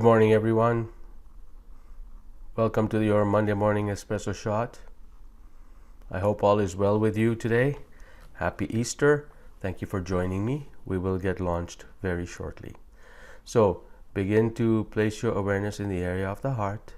Good morning, everyone. Welcome to your Monday morning espresso shot. I hope all is well with you today. Happy Easter. Thank you for joining me. We will get launched very shortly. So, begin to place your awareness in the area of the heart.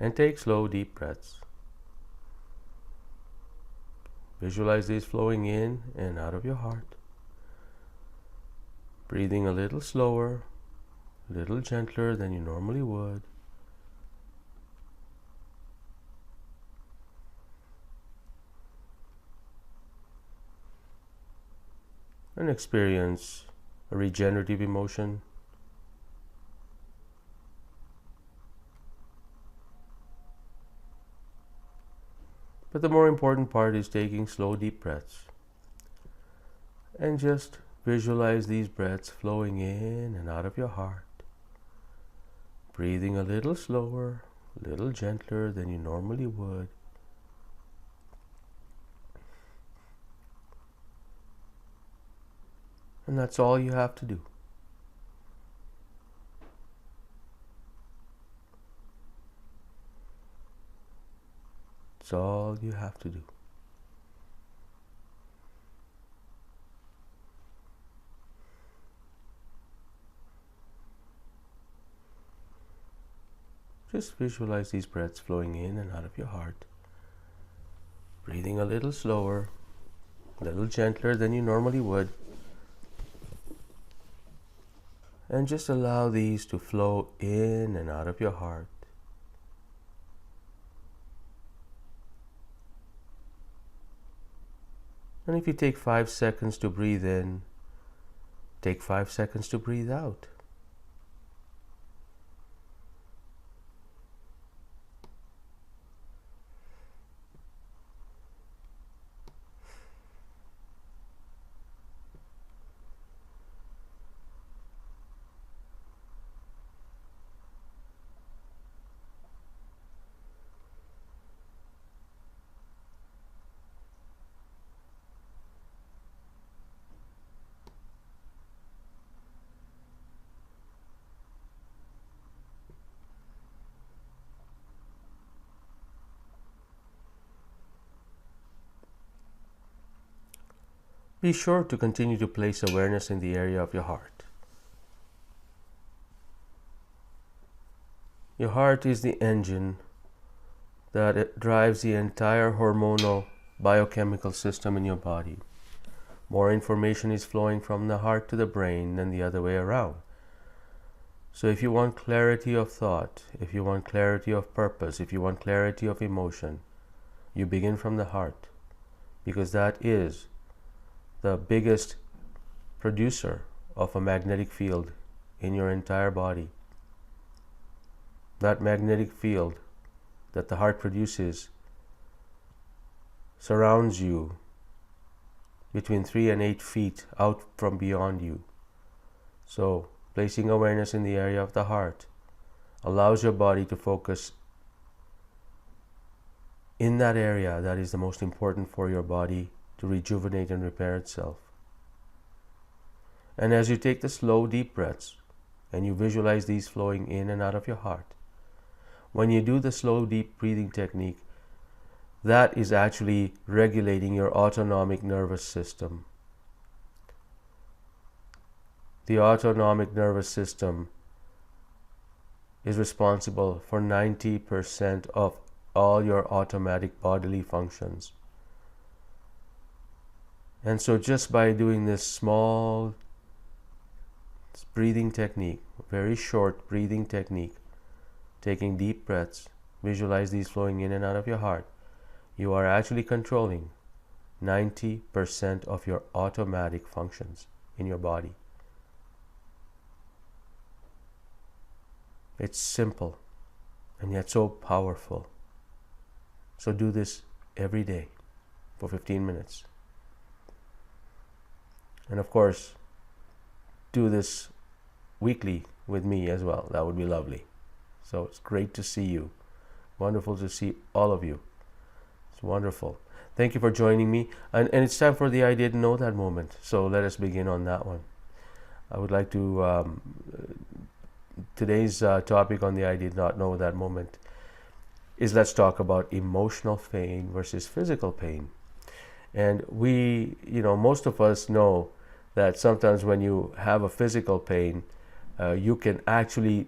And take slow, deep breaths. Visualize these flowing in and out of your heart. Breathing a little slower, a little gentler than you normally would. And experience a regenerative emotion. But the more important part is taking slow, deep breaths. And just visualize these breaths flowing in and out of your heart. Breathing a little slower, a little gentler than you normally would. And that's all you have to do. That's all you have to do. Just visualize these breaths flowing in and out of your heart. Breathing a little slower, a little gentler than you normally would. And just allow these to flow in and out of your heart. And if you take 5 seconds to breathe in, take 5 seconds to breathe out. Be sure to continue to place awareness in the area of your heart. Your heart is the engine that drives the entire hormonal biochemical system in your body. More information is flowing from the heart to the brain than the other way around. So if you want clarity of thought, if you want clarity of purpose, if you want clarity of emotion, you begin from the heart, because that is the biggest producer of a magnetic field in your entire body. That magnetic field that the heart produces surrounds you between 3 and 8 feet out from beyond you. So, placing awareness in the area of the heart allows your body to focus in that area that is the most important for your body to rejuvenate and repair itself. And as you take the slow, deep breaths and you visualize these flowing in and out of your heart, when you do the slow, deep breathing technique, that is actually regulating your autonomic nervous system. The autonomic nervous system is responsible for 90% of all your automatic bodily functions. And so just by doing this small breathing technique, very short breathing technique, taking deep breaths, visualize these flowing in and out of your heart, you are actually controlling 90% of your automatic functions in your body. It's simple and yet so powerful. So do this every day for 15 minutes. And of course, do this weekly with me as well. That would be lovely. So it's great to see you. Wonderful to see all of you. It's wonderful. Thank you for joining me. And it's time for the I didn't know that moment. So let us begin on that one. I would like to, today's topic on the I did not know that moment is, let's talk about emotional pain versus physical pain. And we, most of us know that sometimes when you have a physical pain, you can actually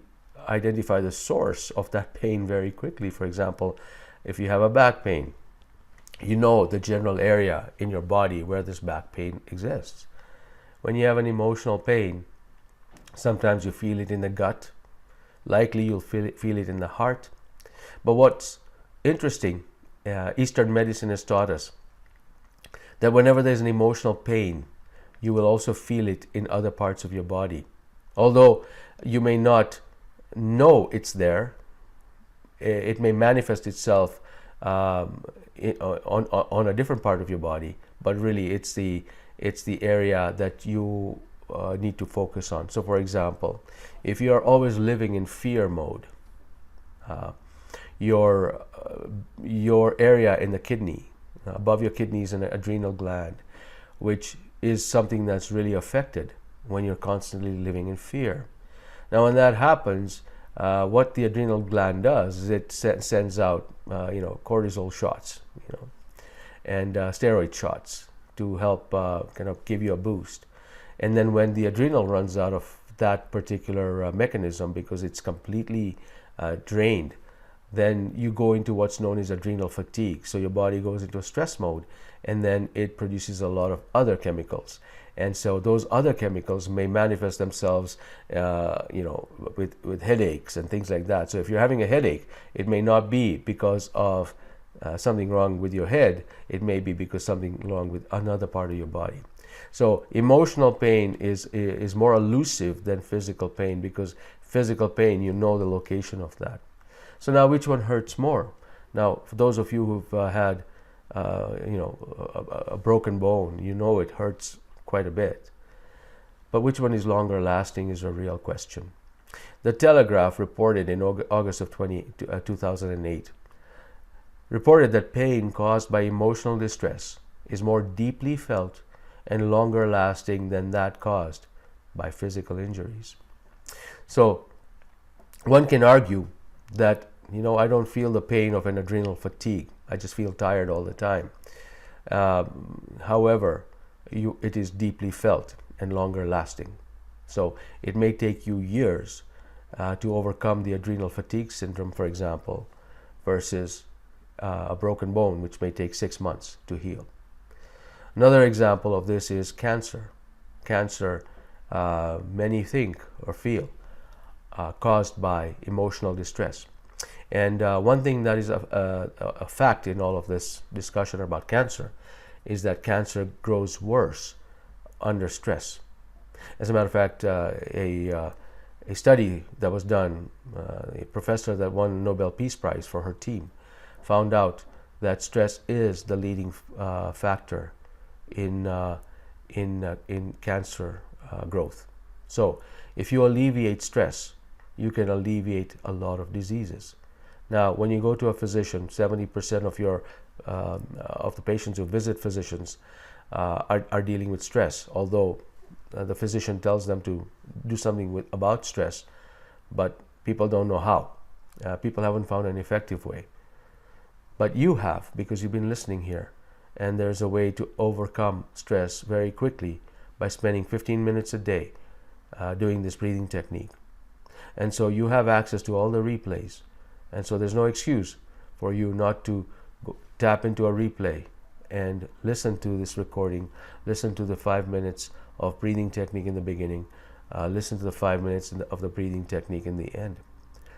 identify the source of that pain very quickly. For example, if you have a back pain, you know the general area in your body where this back pain exists. When you have an emotional pain, sometimes you feel it in the gut. Likely you'll feel it in the heart. But what's interesting, Eastern medicine has taught us that whenever there's an emotional pain, you will also feel it in other parts of your body. Although you may not know it's there, it may manifest itself on a different part of your body, but really it's the area that you need to focus on. So for example, if you are always living in fear mode, your area in the kidney, above your kidneys and adrenal gland, which is something that's really affected when you're constantly living in fear. Now when that happens, what the adrenal gland does is it sends out cortisol shots, and steroid shots to help kind of give you a boost. And then when the adrenal runs out of that particular mechanism because it's completely drained, then you go into what's known as adrenal fatigue. So your body goes into a stress mode, and then it produces a lot of other chemicals. And so those other chemicals may manifest themselves, with headaches and things like that. So if you're having a headache, it may not be because of something wrong with your head. It may be because something wrong with another part of your body. So emotional pain is more elusive than physical pain, because physical pain, you know the location of that. So now, which one hurts more? Now, for those of you who've had a broken bone, you know it hurts quite a bit. But which one is longer lasting is a real question. The Telegraph reported in August of 2008, reported that pain caused by emotional distress is more deeply felt and longer lasting than that caused by physical injuries. So one can argue that, I don't feel the pain of an adrenal fatigue. I just feel tired all the time. However, it is deeply felt and longer lasting. So it may take you years to overcome the adrenal fatigue syndrome, for example, versus a broken bone, which may take 6 months to heal. Another example of this is cancer. Cancer, many think or feel, caused by emotional distress. And one thing that is a fact in all of this discussion about cancer is that cancer grows worse under stress. As a matter of fact, a study that was done, a professor that won the Nobel Peace Prize for her team, found out that stress is the leading factor in cancer growth. So if you alleviate stress, you can alleviate a lot of diseases. Now, when you go to a physician, 70% of the patients who visit physicians are dealing with stress, although the physician tells them to do something about stress, but people don't know how. People haven't found an effective way. But you have, because you've been listening here, and there's a way to overcome stress very quickly by spending 15 minutes a day doing this breathing technique. And so you have access to all the replays. And so there's no excuse for you not to tap into a replay and listen to this recording, listen to the 5 minutes of breathing technique in the beginning, listen to the 5 minutes of the breathing technique in the end.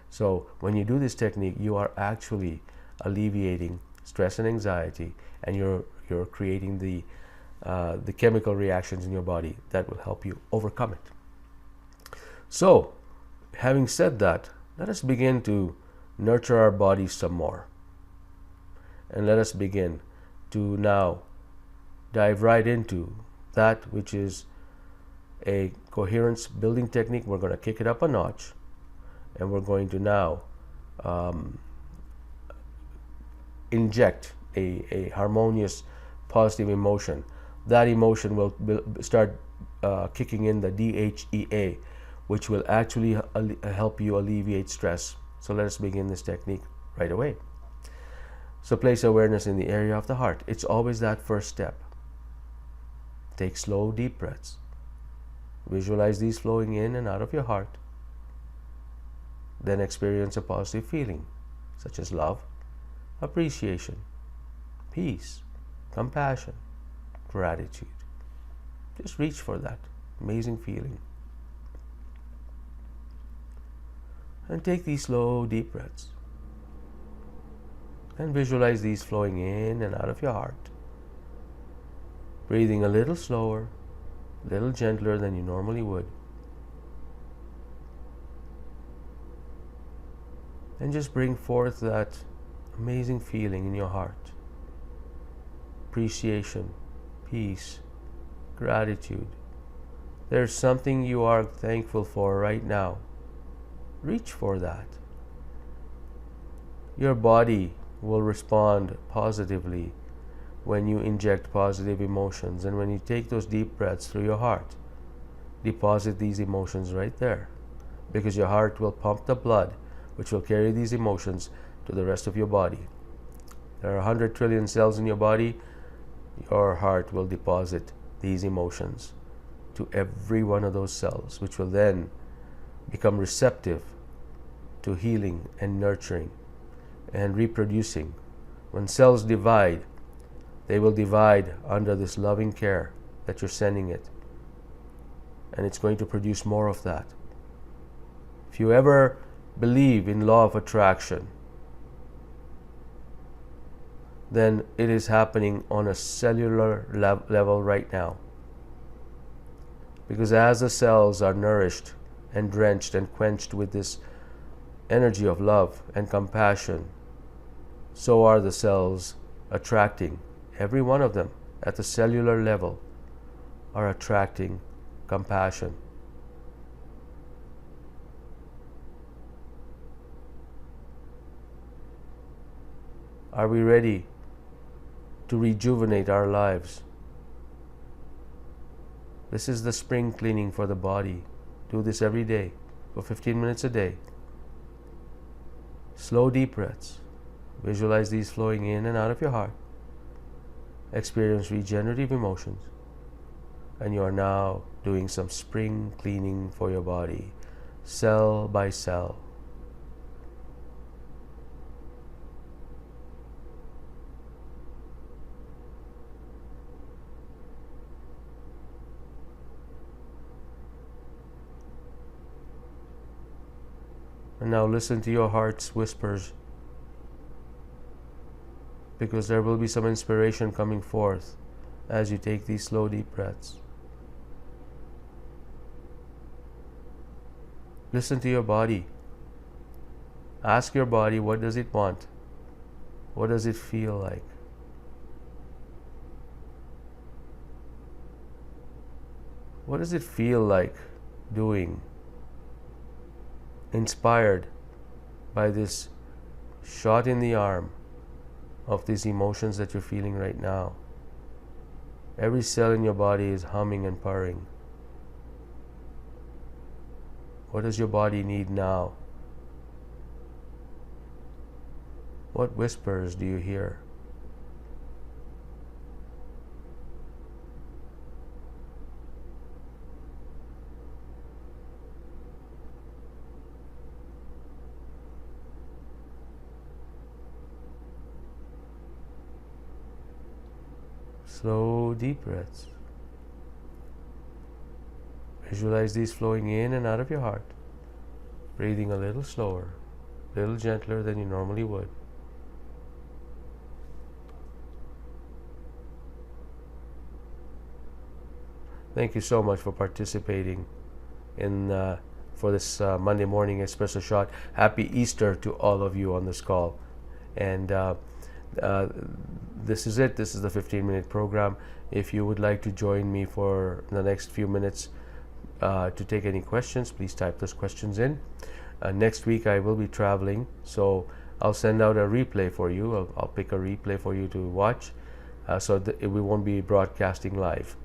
So when you do this technique, you are actually alleviating stress and anxiety, and you're creating the chemical reactions in your body that will help you overcome it. So, having said that, let us begin to nurture our bodies some more. And let us begin to now dive right into that which is a coherence building technique. We're going to kick it up a notch, and we're going to now inject a harmonious, positive emotion, that emotion will start kicking in the DHEA, which will actually help you alleviate stress. So let us begin this technique right away. So place awareness in the area of the heart. It's always that first step. Take slow, deep breaths. Visualize these flowing in and out of your heart. Then experience a positive feeling, such as love, appreciation, peace, compassion, gratitude. Just reach for that amazing feeling. And take these slow, deep breaths. And visualize these flowing in and out of your heart. Breathing a little slower, a little gentler than you normally would. And just bring forth that amazing feeling in your heart. Appreciation, peace, gratitude. There's something you are thankful for right now. Reach for that. Your body will respond positively when you inject positive emotions, and when you take those deep breaths through your heart, deposit these emotions right there, because your heart will pump the blood which will carry these emotions to the rest of your body. There are 100 trillion cells in your body. Your heart will deposit these emotions to every one of those cells, which will then become receptive to healing and nurturing and reproducing. When cells divide, they will divide under this loving care that you're sending it, and it's going to produce more of that. If you ever believe in law of attraction, then it is happening on a cellular level right now. Because as the cells are nourished and drenched and quenched with this energy of love and compassion, so are the cells attracting. Every one of them at the cellular level are attracting compassion. Are we ready to rejuvenate our lives? This is the spring cleaning for the body. Do this every day for 15 minutes a day. Slow, deep breaths. Visualize these flowing in and out of your heart. Experience regenerative emotions. And you are now doing some spring cleaning for your body, cell by cell. And now listen to your heart's whispers, because there will be some inspiration coming forth as you take these slow, deep breaths. Listen to your body. Ask your body, what does it want? What does it feel like? What does it feel like doing? Inspired by this shot in the arm of these emotions that you're feeling right now. Every cell in your body is humming and purring. What does your body need now? What whispers do you hear? Slow, deep breaths. Visualize these flowing in and out of your heart, breathing a little slower, a little gentler than you normally would. Thank you so much for participating in for this Monday morning espresso shot. Happy Easter to all of you on this call. And this is it. This is the 15-minute program. If you would like to join me for the next few minutes to take any questions, please type those questions in. Next week I will be traveling, so I'll send out a replay for you. I'll pick a replay for you to watch, so that we won't be broadcasting live.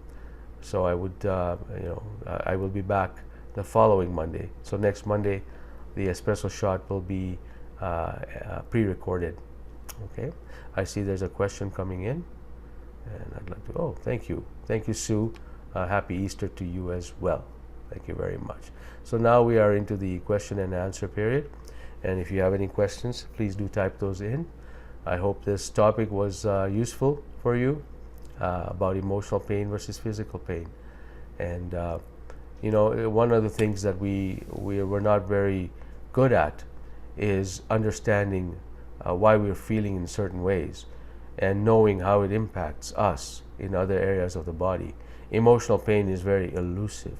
So I would, I will be back the following Monday. So next Monday, the espresso shot will be pre-recorded. Okay. I see there's a question coming in, and I'd like to. Oh, thank you, Sue. Happy Easter to you as well. Thank you very much. So now we are into the question and answer period, and if you have any questions, please do type those in. I hope this topic was useful for you, about emotional pain versus physical pain. And one of the things that we're not very good at is understanding why we're feeling in certain ways and knowing how it impacts us in other areas of the body. Emotional pain is very elusive.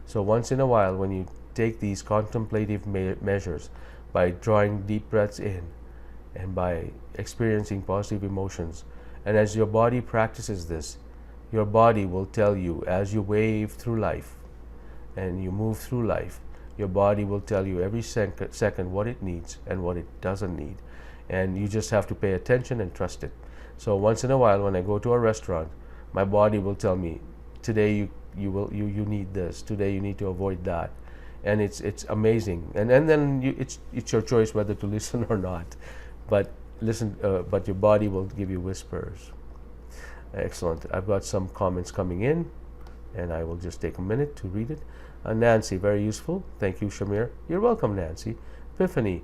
So once in a while, when you take these contemplative measures by drawing deep breaths in and by experiencing positive emotions, and as your body practices this, your body will tell you, as you wave through life and you move through life, your body will tell you every second what it needs and what it doesn't need. And you just have to pay attention and trust it. So once in a while, when I go to a restaurant, my body will tell me, today you need this, today you need to avoid that. And it's amazing. And then it's your choice whether to listen or not. But listen, but your body will give you whispers. Excellent. I've got some comments coming in, and I will just take a minute to read it. Nancy, very useful. Thank you, Shamir. You're welcome, Nancy. Epiphany,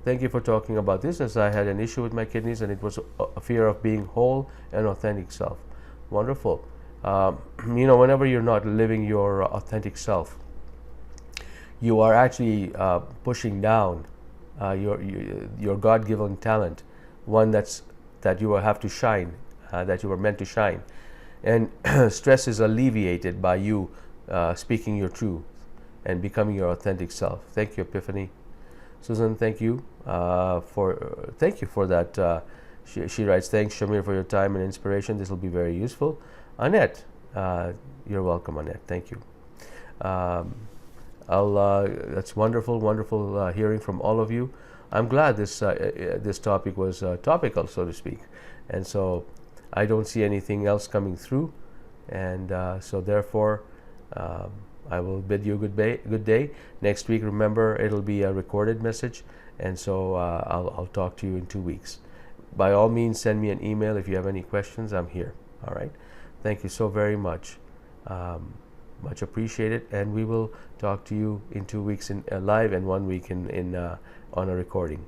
thank you for talking about this, as I had an issue with my kidneys, and it was a fear of being whole and authentic self. Wonderful. Whenever you're not living your authentic self, you are actually pushing down your God-given talent, one that you will have to shine, that you were meant to shine. And stress is alleviated by you speaking your truth and becoming your authentic self. Thank you, Epiphany. Susan, thank you for that. She writes, thanks, Shamir, for your time and inspiration. This will be very useful. Annette, you're welcome, Annette. Thank you. That's wonderful hearing from all of you. I'm glad this topic was topical, so to speak, and so I don't see anything else coming through, and so therefore I will bid you good day. Next week, remember, it'll be a recorded message, and so I'll talk to you in 2 weeks. By all means, send me an email if you have any questions. I'm here. All right. Thank you so very much. Much appreciated, and we will talk to you in 2 weeks in live and 1 week on a recording.